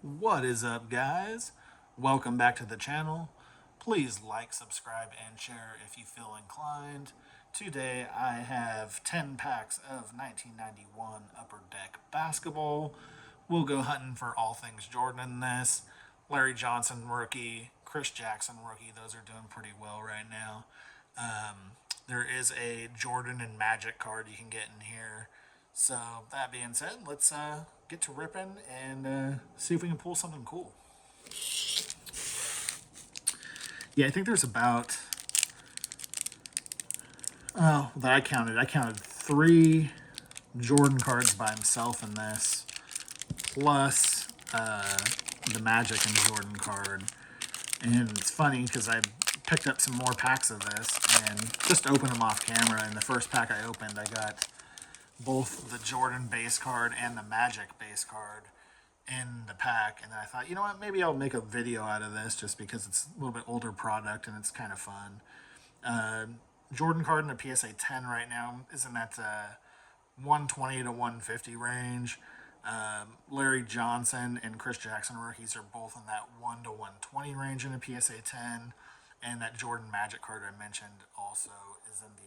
What is up, guys? Welcome back to the channel. Please like, subscribe, and share if you feel inclined. Today I have 10 packs of 1991 Upper Deck basketball. We'll go hunting for all things Jordan in this. Larry Johnson rookie, Chris Jackson rookie. Those are doing pretty well right now. There is a Jordan and Magic card you can get in here. So that being said, let's get to ripping and see if we can pull something cool. Yeah, I think there's about that I counted 3 Jordan cards by himself in this, plus the Magic and Jordan card. And it's funny because I picked up some more packs of this and just opened them off camera. And the first pack I opened, I got both the Jordan base card and the Magic base card in the pack. And then I thought, you know what, maybe I'll make a video out of this just because it's a little bit older product and it's kind of fun. Jordan card in the PSA 10 right now is in that 120 to 150 range. Larry Johnson and Chris Jackson rookies are both in that 1 to 120 range in a PSA 10. And that Jordan Magic card I mentioned also is in the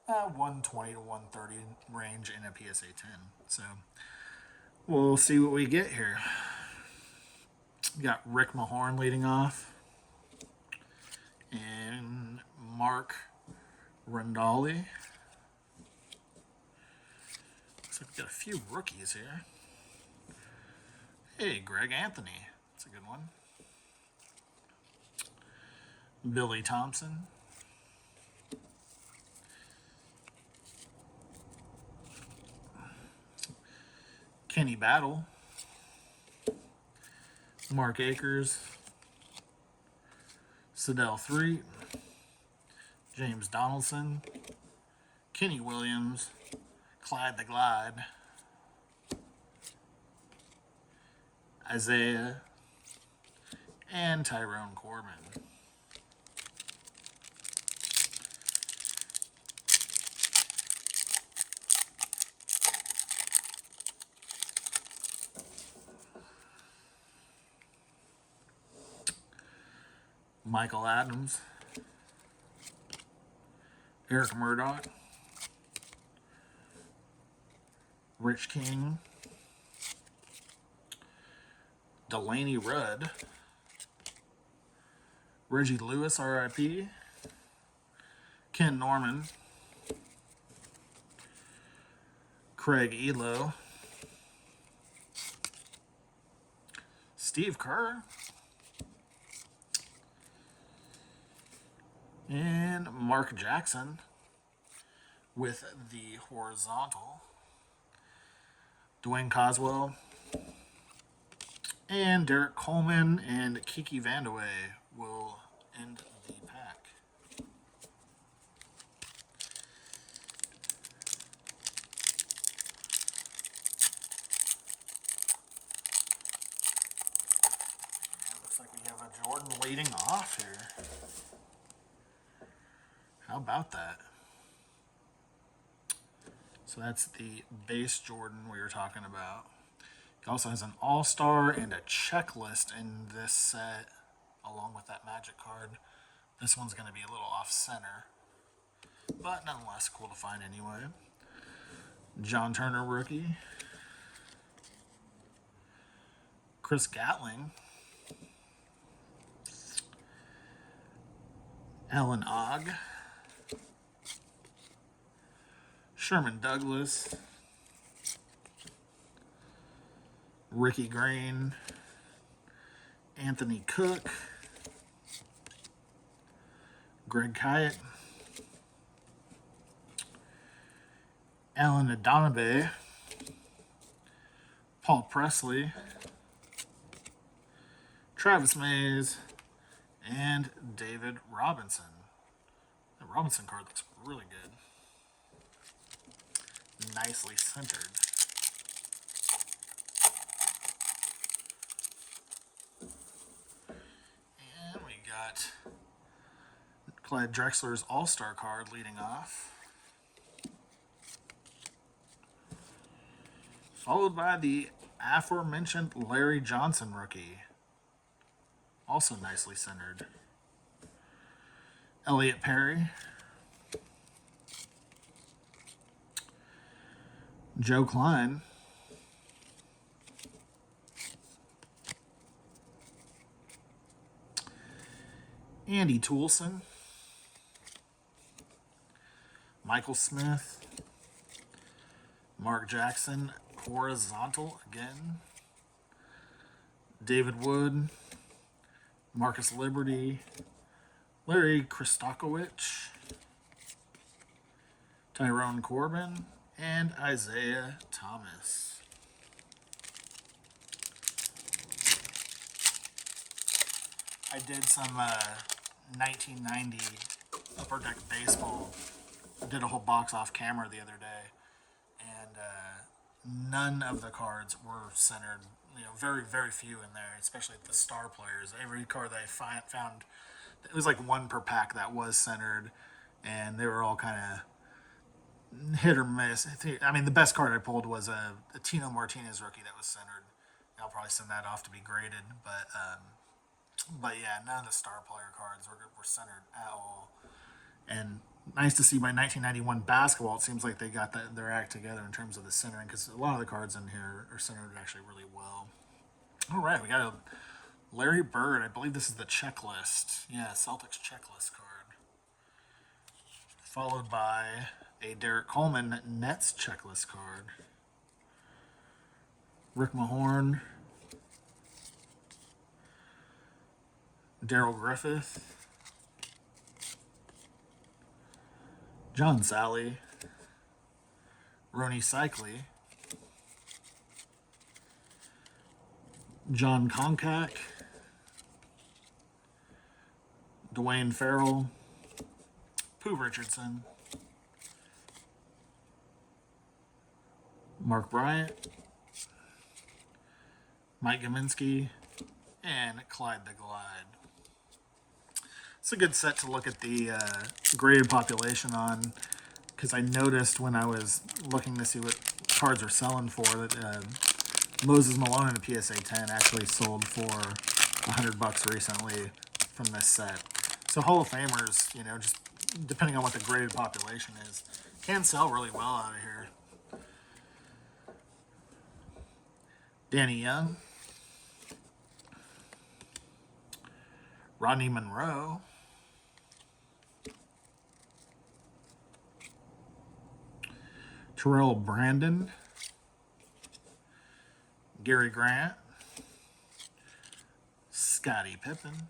120 to 130 range in a PSA 10. So we'll see what we get here. We got Rick Mahorn leading off. And Mark Rondali. Looks like we got a few rookies here. Hey, Greg Anthony. That's a good one. Billy Thompson. Kenny Battle. Mark Akers. Sedell 3. James Donaldson. Kenny Williams. Clyde the Glide. Isaiah. And Tyrone Corbin. Michael Adams, Eric Murdoch, Rich King, Delaney Rudd, Reggie Lewis, RIP, Ken Norman, Craig Elo, Steve Kerr, and Mark Jackson with the horizontal. Dwayne Coswell. And Derek Coleman and Kiki Vandeweghe will end the pack. And looks like we have a Jordan leading off here. How about that? So that's the base Jordan we were talking about. He also has an all-star and a checklist in this set, along with that Magic card. This one's going to be a little off-center, but nonetheless cool to find anyway. John Turner rookie. Chris Gatling. Alan Ogg. Sherman Douglas, Ricky Green, Anthony Cook, Greg Kite, Alan Adonabe, Paul Presley, Travis Mays, and David Robinson. The Robinson card looks really good. Nicely centered. And we got Clyde Drexler's All-Star card leading off. Followed by the aforementioned Larry Johnson rookie. Also nicely centered. Elliot Perry. Joe Klein. Andy Toulson. Michael Smith. Mark Jackson, horizontal again. David Wood. Marcus Liberty. Larry Kristokowicz. Tyrone Corbin. And Isaiah Thomas. I did some 1990 Upper Deck Baseball. I did a whole box off camera the other day, and none of the cards were centered. You know, very, very few in there, especially the star players. Every card that I found, it was like one per pack that was centered, and they were all kind of hit or miss. I mean, the best card I pulled was a Tino Martinez rookie that was centered. I'll probably send that off to be graded, but yeah, none of the star player cards were centered at all. And nice to see by 1991 basketball, it seems like they got their act together in terms of the centering, because a lot of the cards in here are centered actually really well. All right, we got a Larry Bird. I believe this is the checklist. Yeah, Celtics checklist card. Followed by a Derek Coleman Nets checklist card. Rick Mahorn. Daryl Griffith. John Sally. Rony Cycli. John Koncak. Dwayne Farrell. Pooh Richardson. Mark Bryant. Mike Gaminsky. And Clyde the Glide. It's a good set to look at the graded population on, because I noticed when I was looking to see what cards are selling for that Moses Malone in a PSA 10 actually sold for $100 recently from this set. So Hall of Famers, you know, just depending on what the graded population is, can sell really well out of here. Danny Young. Rodney Monroe. Terrell Brandon. Gary Grant. Scottie Pippen.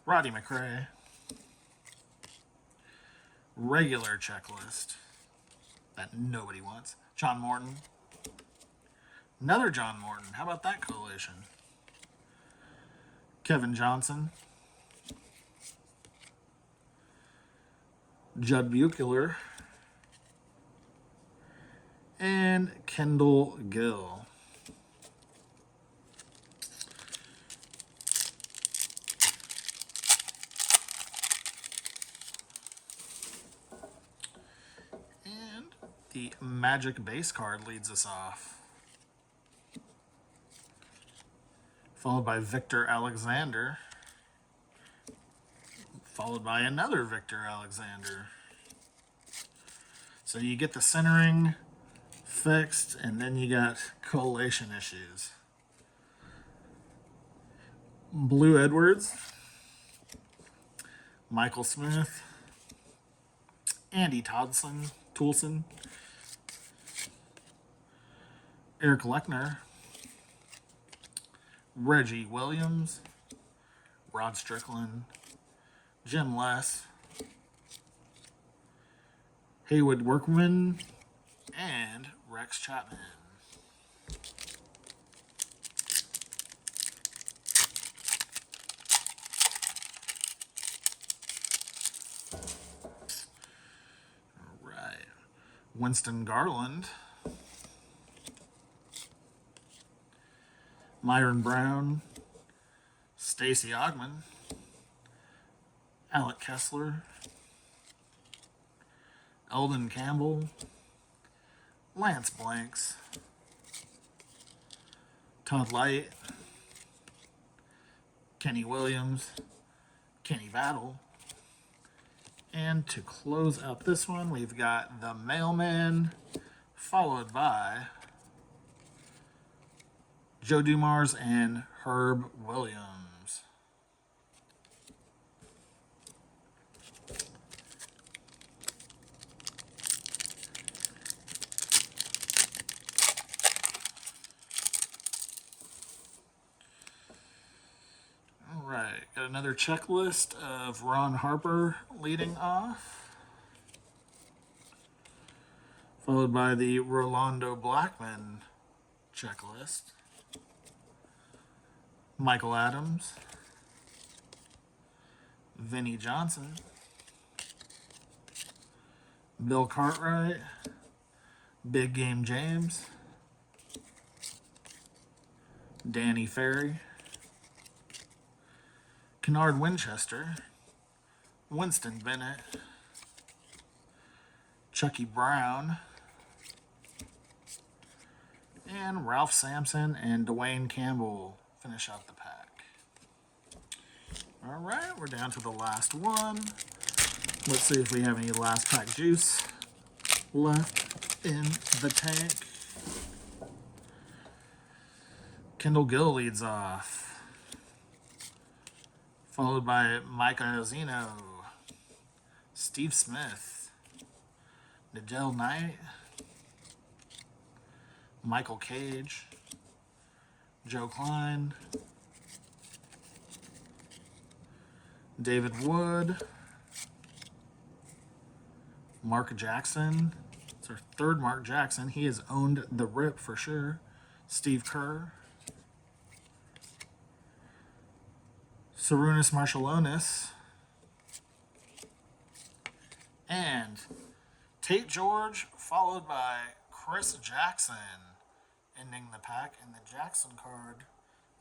Roddy McRae. Regular checklist that nobody wants. John Morton. Another John Morton. How about that collation? Kevin Johnson. Judd Buechler. And Kendall Gill. And the Magic base card leads us off. Followed by Victor Alexander. Followed by another Victor Alexander. So you get the centering fixed, and then you got collation issues. Blue Edwards. Michael Smith. Andy Toulson. Eric Lechner. Reggie Williams. Rod Strickland. Jim Less. Haywood Workman. And Rex Chapman. All right. Winston Garland. Myron Brown. Stacey Ogman. Alec Kessler. Eldon Campbell. Lance Blanks. Todd Light, Kenny Williams, Kenny Battle. And to close out this one, we've got the Mailman, followed by Joe Dumars and Herb Williams. All right, got another checklist of Ron Harper leading off, followed by the Rolando Blackman checklist. Michael Adams, Vinnie Johnson, Bill Cartwright, Big Game James, Danny Ferry, Kennard Winchester, Winston Bennett, Chucky Brown, and Ralph Sampson and Dwayne Campbell finish out the pack. All right, we're down to the last one. Let's see if we have any last pack juice left in the tank. Kendall Gill leads off, followed by Mike Iazino, Steve Smith, Nigel Knight, Michael Cage, Joe Klein, David Wood, Mark Jackson. It's our third Mark Jackson. He has owned the rip for sure. Steve Kerr, Sarunas Marshalonis, and Tate George, followed by Chris Jackson, ending the pack. And the Jackson card,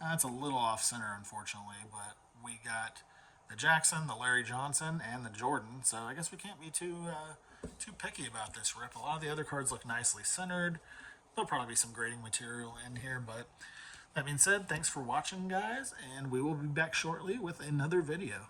that's a little off center, unfortunately, but we got the Jackson, the Larry Johnson, and the Jordan. So I guess we can't be too picky about this rip. A lot of the other cards look nicely centered. There'll probably be some grading material in here, but that being said, thanks for watching, guys, and we will be back shortly with another video.